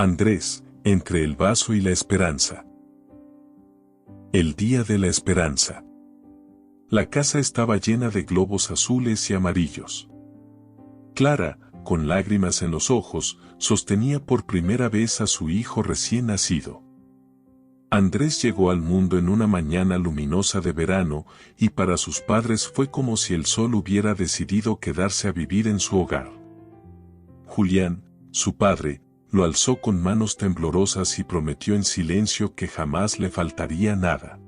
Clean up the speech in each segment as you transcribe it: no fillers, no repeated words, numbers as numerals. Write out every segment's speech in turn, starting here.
Andrés, entre el vaso y la esperanza. El día de la esperanza. La casa estaba llena de globos azules y amarillos. Clara, con lágrimas en los ojos, sostenía por primera vez a su hijo recién nacido. Andrés llegó al mundo en una mañana luminosa de verano, y para sus padres fue como si el sol hubiera decidido quedarse a vivir en su hogar. Julián, su padre, lo alzó con manos temblorosas y prometió en silencio que jamás le faltaría nada.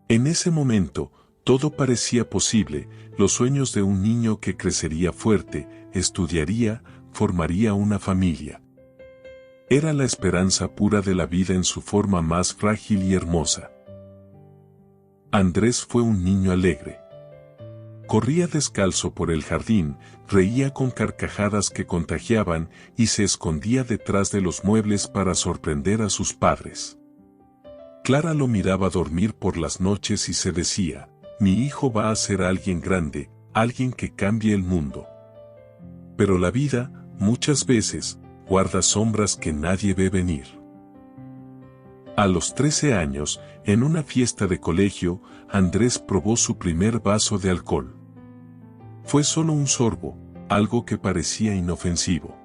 En ese momento, todo parecía posible, los sueños de un niño que crecería fuerte, estudiaría, formaría una familia. Era la esperanza pura de la vida en su forma más frágil y hermosa. Andrés fue un niño alegre. Corría descalzo por el jardín, reía con carcajadas que contagiaban y se escondía detrás de los muebles para sorprender a sus padres. Clara lo miraba dormir por las noches y se decía, mi hijo va a ser alguien grande, alguien que cambie el mundo. Pero la vida, muchas veces, guarda sombras que nadie ve venir. A los 13 años, en una fiesta de colegio, Andrés probó su primer vaso de alcohol. Fue solo un sorbo, algo que parecía inofensivo.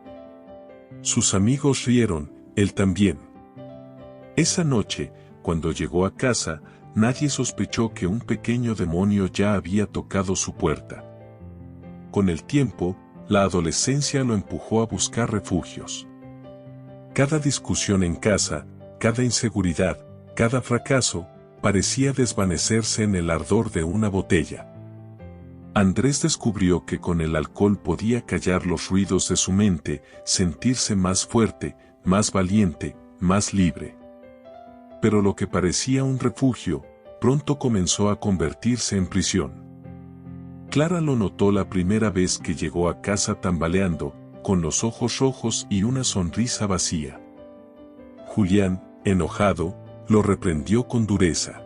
Sus amigos rieron, él también. Esa noche, cuando llegó a casa, nadie sospechó que un pequeño demonio ya había tocado su puerta. Con el tiempo, la adolescencia lo empujó a buscar refugios. Cada discusión en casa, cada inseguridad, cada fracaso, parecía desvanecerse en el ardor de una botella. Andrés descubrió que con el alcohol podía callar los ruidos de su mente, sentirse más fuerte, más valiente, más libre. Pero lo que parecía un refugio, pronto comenzó a convertirse en prisión. Clara lo notó la primera vez que llegó a casa tambaleando, con los ojos rojos y una sonrisa vacía. Julián, enojado, lo reprendió con dureza.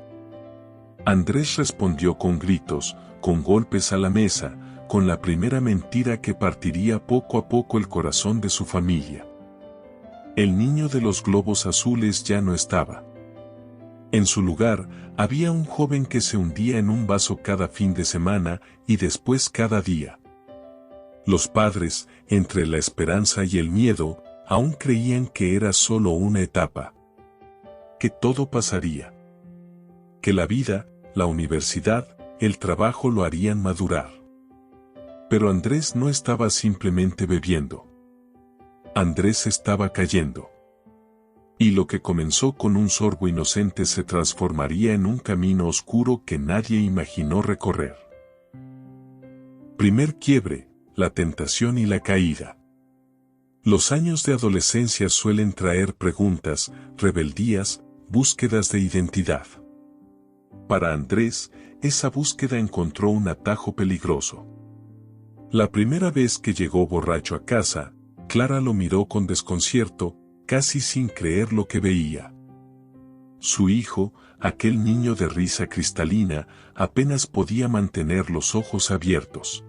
Andrés respondió con gritos, con golpes a la mesa, con la primera mentira que partiría poco a poco el corazón de su familia. El niño de los globos azules ya no estaba. En su lugar, había un joven que se hundía en un vaso cada fin de semana y después cada día. Los padres, entre la esperanza y el miedo, aún creían que era solo una etapa. Que todo pasaría. Que la vida, la universidad, el trabajo lo harían madurar. Pero Andrés no estaba simplemente bebiendo. Andrés estaba cayendo. Y lo que comenzó con un sorbo inocente se transformaría en un camino oscuro que nadie imaginó recorrer. Primer quiebre, la tentación y la caída. Los años de adolescencia suelen traer preguntas, rebeldías, búsquedas de identidad. Para Andrés, esa búsqueda encontró un atajo peligroso. La primera vez que llegó borracho a casa, Clara lo miró con desconcierto, casi sin creer lo que veía. Su hijo, aquel niño de risa cristalina, apenas podía mantener los ojos abiertos.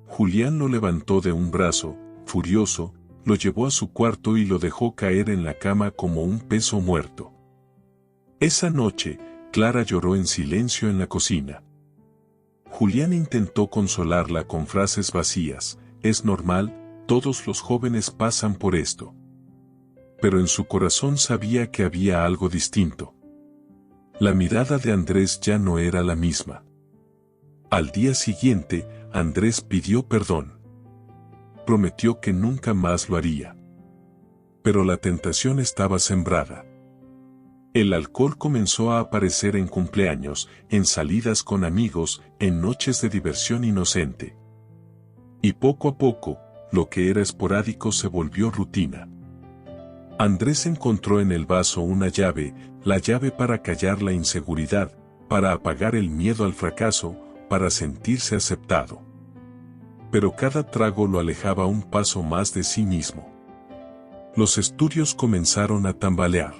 Julián lo levantó de un brazo, furioso, lo llevó a su cuarto y lo dejó caer en la cama como un peso muerto. Esa noche, Clara lloró en silencio en la cocina. Julián intentó consolarla con frases vacías, es normal, todos los jóvenes pasan por esto. Pero en su corazón sabía que había algo distinto. La mirada de Andrés ya no era la misma. Al día siguiente, Andrés pidió perdón. Prometió que nunca más lo haría. Pero la tentación estaba sembrada. El alcohol comenzó a aparecer en cumpleaños, en salidas con amigos, en noches de diversión inocente. Y poco a poco, lo que era esporádico se volvió rutina. Andrés encontró en el vaso una llave, la llave para callar la inseguridad, para apagar el miedo al fracaso, para sentirse aceptado. Pero cada trago lo alejaba un paso más de sí mismo. Los estudios comenzaron a tambalear.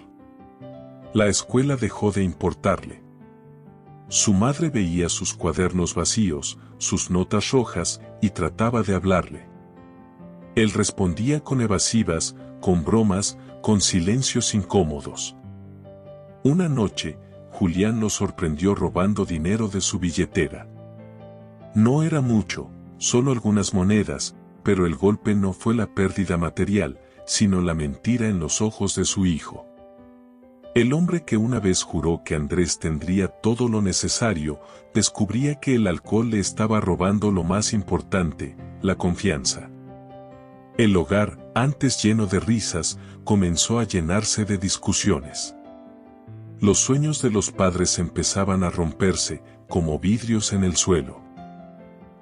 La escuela dejó de importarle. Su madre veía sus cuadernos vacíos, sus notas rojas, y trataba de hablarle. Él respondía con evasivas, con bromas, con silencios incómodos. Una noche, Julián lo sorprendió robando dinero de su billetera. No era mucho, solo algunas monedas, pero el golpe no fue la pérdida material, sino la mentira en los ojos de su hijo. El hombre que una vez juró que Andrés tendría todo lo necesario, descubría que el alcohol le estaba robando lo más importante, la confianza. El hogar, antes lleno de risas, comenzó a llenarse de discusiones. Los sueños de los padres empezaban a romperse, como vidrios en el suelo.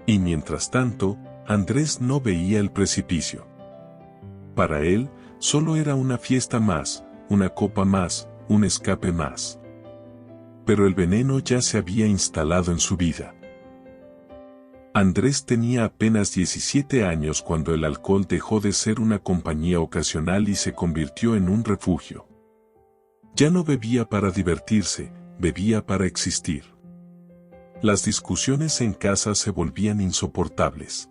Y mientras tanto, Andrés no veía el precipicio. Para él, solo era una fiesta más, una copa más, un escape más. Pero el veneno ya se había instalado en su vida. Andrés tenía apenas 17 años cuando el alcohol dejó de ser una compañía ocasional y se convirtió en un refugio. Ya no bebía para divertirse, bebía para existir. Las discusiones en casa se volvían insoportables.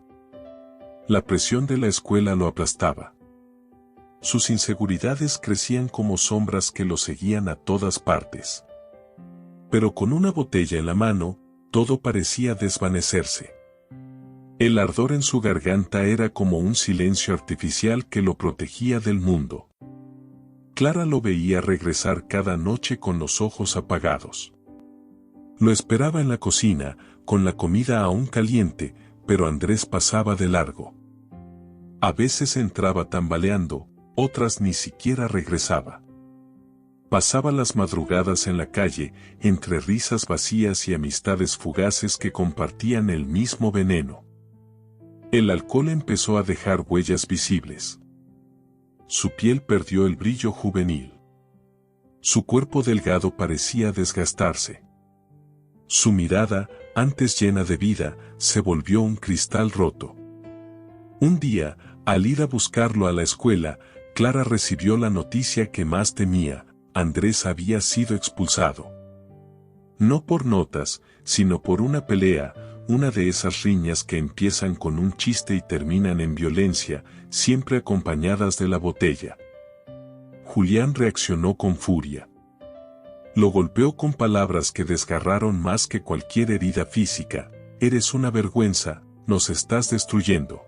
La presión de la escuela lo aplastaba. Sus inseguridades crecían como sombras que lo seguían a todas partes. Pero con una botella en la mano, todo parecía desvanecerse. El ardor en su garganta era como un silencio artificial que lo protegía del mundo. Clara lo veía regresar cada noche con los ojos apagados. Lo esperaba en la cocina, con la comida aún caliente, pero Andrés pasaba de largo. A veces entraba tambaleando, otras ni siquiera regresaba. Pasaba las madrugadas en la calle, entre risas vacías y amistades fugaces que compartían el mismo veneno. El alcohol empezó a dejar huellas visibles. Su piel perdió el brillo juvenil. Su cuerpo delgado parecía desgastarse. Su mirada, antes llena de vida, se volvió un cristal roto. Un día, al ir a buscarlo a la escuela, Clara recibió la noticia que más temía: Andrés había sido expulsado. No por notas, sino por una pelea, una de esas riñas que empiezan con un chiste y terminan en violencia, siempre acompañadas de la botella. Julián reaccionó con furia. Lo golpeó con palabras que desgarraron más que cualquier herida física: eres una vergüenza, nos estás destruyendo.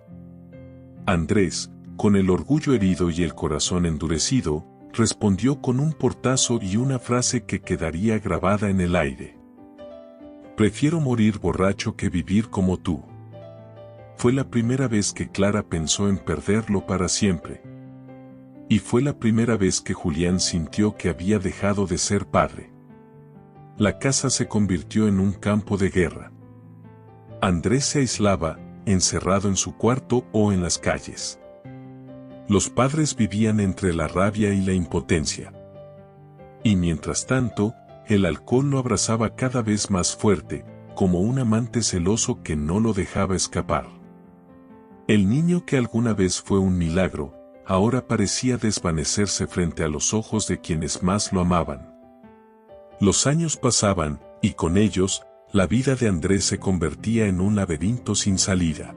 Andrés, con el orgullo herido y el corazón endurecido, respondió con un portazo y una frase que quedaría grabada en el aire: prefiero morir borracho que vivir como tú. Fue la primera vez que Clara pensó en perderlo para siempre. Y fue la primera vez que Julián sintió que había dejado de ser padre. La casa se convirtió en un campo de guerra. Andrés se aislaba, encerrado en su cuarto o en las calles. Los padres vivían entre la rabia y la impotencia. Y mientras tanto, el alcohol lo abrazaba cada vez más fuerte, como un amante celoso que no lo dejaba escapar. El niño que alguna vez fue un milagro, ahora parecía desvanecerse frente a los ojos de quienes más lo amaban. Los años pasaban, y con ellos, la vida de Andrés se convertía en un laberinto sin salida.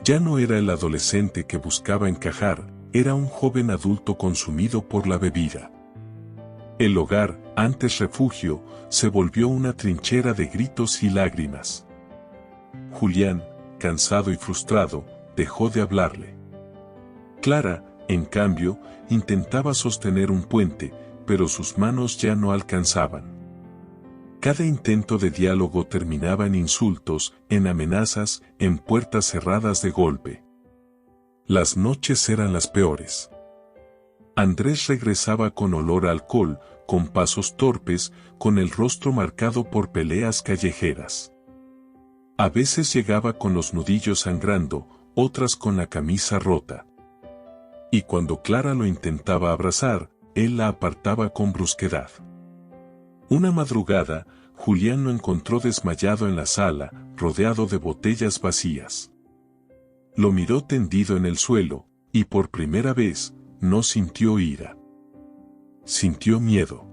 Ya no era el adolescente que buscaba encajar, era un joven adulto consumido por la bebida. El hogar, antes refugio, se volvió una trinchera de gritos y lágrimas. Julián, cansado y frustrado, dejó de hablarle. Clara, en cambio, intentaba sostener un puente, pero sus manos ya no alcanzaban. Cada intento de diálogo terminaba en insultos, en amenazas, en puertas cerradas de golpe. Las noches eran las peores. Andrés regresaba con olor a alcohol, con pasos torpes, con el rostro marcado por peleas callejeras. A veces llegaba con los nudillos sangrando, otras con la camisa rota. Y cuando Clara lo intentaba abrazar, él la apartaba con brusquedad. Una madrugada, Julián lo encontró desmayado en la sala, rodeado de botellas vacías. Lo miró tendido en el suelo, y por primera vez, no sintió ira. Sintió miedo.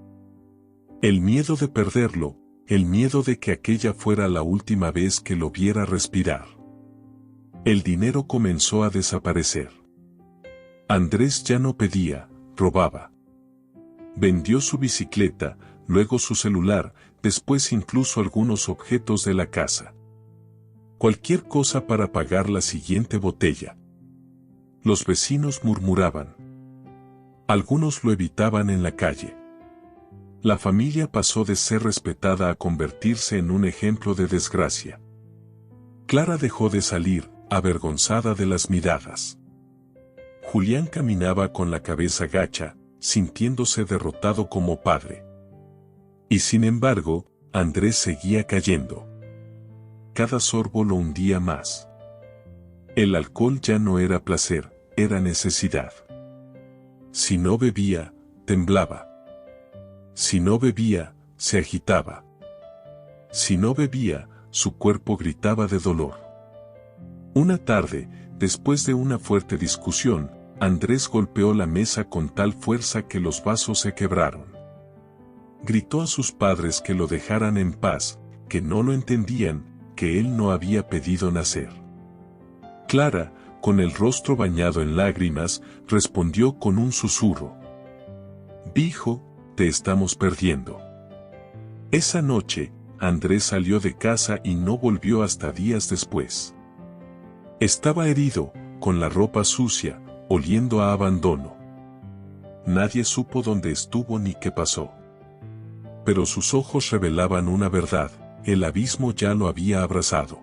El miedo de perderlo, el miedo de que aquella fuera la última vez que lo viera respirar. El dinero comenzó a desaparecer. Andrés ya no pedía, robaba. Vendió su bicicleta, luego su celular, después incluso algunos objetos de la casa. Cualquier cosa para pagar la siguiente botella. Los vecinos murmuraban. Algunos lo evitaban en la calle. La familia pasó de ser respetada a convertirse en un ejemplo de desgracia. Clara dejó de salir, avergonzada de las miradas. Julián caminaba con la cabeza gacha, sintiéndose derrotado como padre. Y sin embargo, Andrés seguía cayendo. Cada sorbo lo hundía más. El alcohol ya no era placer, era necesidad. Si no bebía, temblaba. Si no bebía, se agitaba. Si no bebía, su cuerpo gritaba de dolor. Una tarde, después de una fuerte discusión, Andrés golpeó la mesa con tal fuerza que los vasos se quebraron. Gritó a sus padres que lo dejaran en paz, que no lo entendían, que él no había pedido nacer. Clara, con el rostro bañado en lágrimas, respondió con un susurro. «Hijo, te estamos perdiendo». Esa noche, Andrés salió de casa y no volvió hasta días después. Estaba herido, con la ropa sucia, oliendo a abandono. Nadie supo dónde estuvo ni qué pasó. Pero sus ojos revelaban una verdad, el abismo ya lo había abrazado.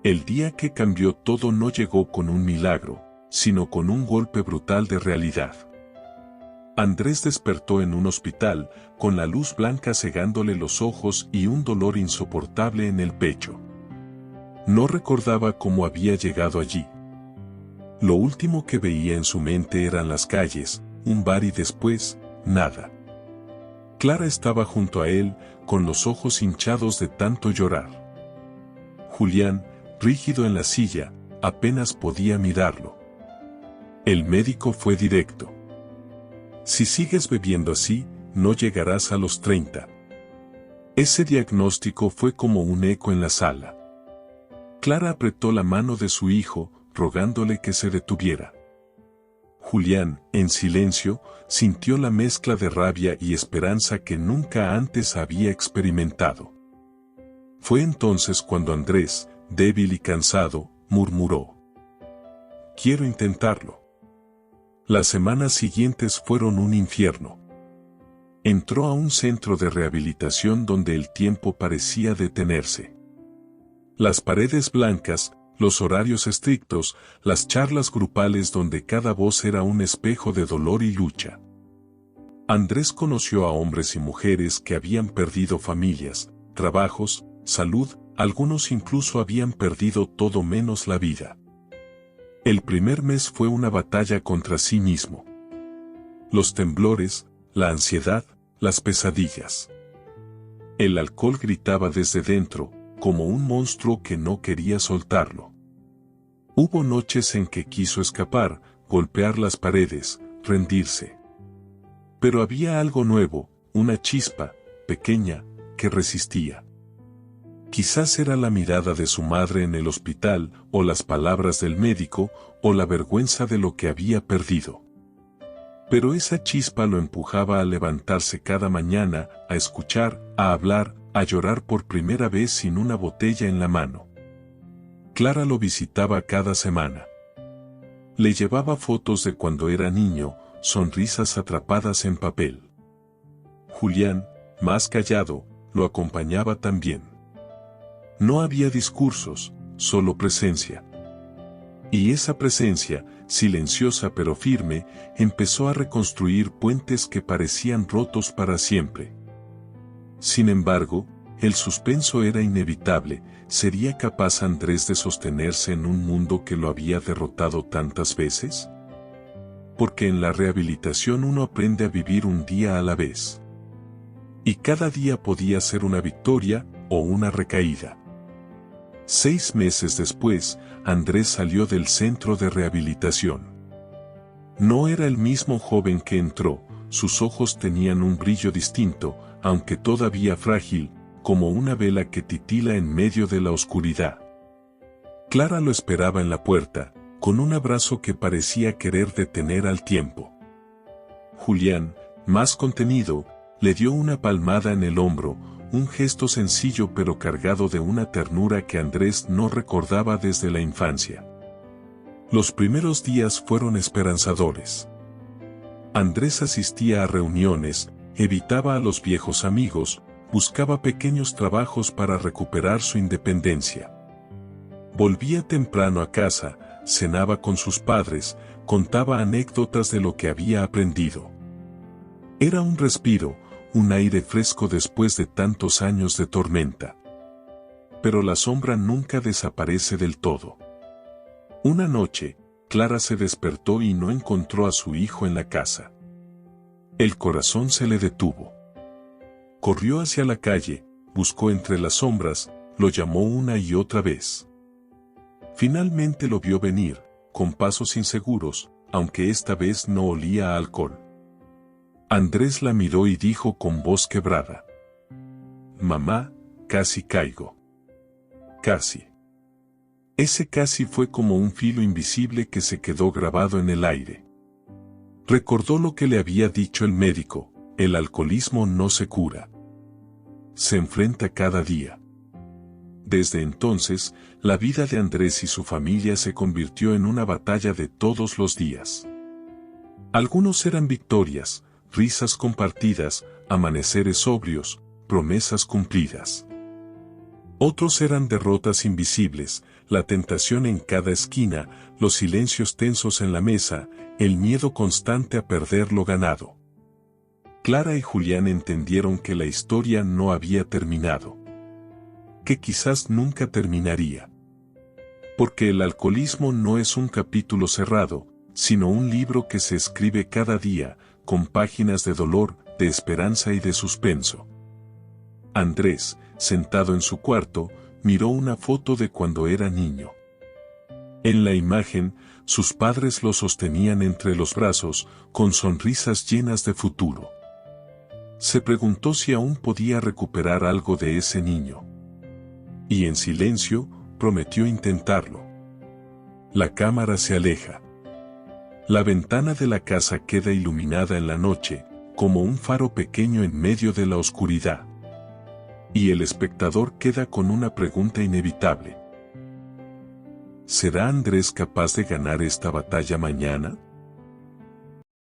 El día que cambió todo no llegó con un milagro, sino con un golpe brutal de realidad. Andrés despertó en un hospital, con la luz blanca cegándole los ojos y un dolor insoportable en el pecho. No recordaba cómo había llegado allí. Lo último que veía en su mente eran las calles, un bar y después, nada. Clara estaba junto a él, con los ojos hinchados de tanto llorar. Julián, rígido en la silla, apenas podía mirarlo. El médico fue directo. Si sigues bebiendo así, no llegarás a los 30. Ese diagnóstico fue como un eco en la sala. Clara apretó la mano de su hijo, rogándole que se detuviera. Julián, en silencio, sintió la mezcla de rabia y esperanza que nunca antes había experimentado. Fue entonces cuando Andrés, débil y cansado, murmuró: «Quiero intentarlo». Las semanas siguientes fueron un infierno. Entró a un centro de rehabilitación donde el tiempo parecía detenerse. Las paredes blancas, los horarios estrictos, las charlas grupales donde cada voz era un espejo de dolor y lucha. Andrés conoció a hombres y mujeres que habían perdido familias, trabajos, salud, algunos incluso habían perdido todo menos la vida. El primer mes fue una batalla contra sí mismo. Los temblores, la ansiedad, las pesadillas. El alcohol gritaba desde dentro, como un monstruo que no quería soltarlo. Hubo noches en que quiso escapar, golpear las paredes, rendirse. Pero había algo nuevo, una chispa, pequeña, que resistía. Quizás era la mirada de su madre en el hospital, o las palabras del médico, o la vergüenza de lo que había perdido. Pero esa chispa lo empujaba a levantarse cada mañana, a escuchar, a hablar, a llorar por primera vez sin una botella en la mano. Clara lo visitaba cada semana. Le llevaba fotos de cuando era niño, sonrisas atrapadas en papel. Julián, más callado, lo acompañaba también. No había discursos, solo presencia. Y esa presencia, silenciosa pero firme, empezó a reconstruir puentes que parecían rotos para siempre. Sin embargo, el suspenso era inevitable. ¿Sería capaz Andrés de sostenerse en un mundo que lo había derrotado tantas veces? Porque en la rehabilitación uno aprende a vivir un día a la vez. Y cada día podía ser una victoria o una recaída. 6 meses después, Andrés salió del centro de rehabilitación. No era el mismo joven que entró, sus ojos tenían un brillo distinto, aunque todavía frágil, como una vela que titila en medio de la oscuridad. Clara lo esperaba en la puerta, con un abrazo que parecía querer detener al tiempo. Julián, más contenido, le dio una palmada en el hombro, un gesto sencillo pero cargado de una ternura que Andrés no recordaba desde la infancia. Los primeros días fueron esperanzadores. Andrés asistía a reuniones, evitaba a los viejos amigos, buscaba pequeños trabajos para recuperar su independencia. Volvía temprano a casa, cenaba con sus padres, contaba anécdotas de lo que había aprendido. Era un respiro, un aire fresco después de tantos años de tormenta. Pero la sombra nunca desaparece del todo. Una noche, Clara se despertó y no encontró a su hijo en la casa. El corazón se le detuvo. Corrió hacia la calle, buscó entre las sombras, lo llamó una y otra vez. Finalmente lo vio venir, con pasos inseguros, aunque esta vez no olía a alcohol. Andrés la miró y dijo con voz quebrada: «Mamá, casi caigo». Casi. Ese casi fue como un filo invisible que se quedó grabado en el aire. Recordó lo que le había dicho el médico: el alcoholismo no se cura. Se enfrenta cada día. Desde entonces, la vida de Andrés y su familia se convirtió en una batalla de todos los días. Algunos eran victorias, risas compartidas, amaneceres sobrios, promesas cumplidas. Otros eran derrotas invisibles, la tentación en cada esquina, los silencios tensos en la mesa, el miedo constante a perder lo ganado. Clara y Julián entendieron que la historia no había terminado. Que quizás nunca terminaría. Porque el alcoholismo no es un capítulo cerrado, sino un libro que se escribe cada día, con páginas de dolor, de esperanza y de suspenso. Andrés, sentado en su cuarto, miró una foto de cuando era niño. En la imagen, sus padres lo sostenían entre los brazos, con sonrisas llenas de futuro. Se preguntó si aún podía recuperar algo de ese niño. Y en silencio, prometió intentarlo. La cámara se aleja. La ventana de la casa queda iluminada en la noche, como un faro pequeño en medio de la oscuridad. Y el espectador queda con una pregunta inevitable. ¿Será Andrés capaz de ganar esta batalla mañana?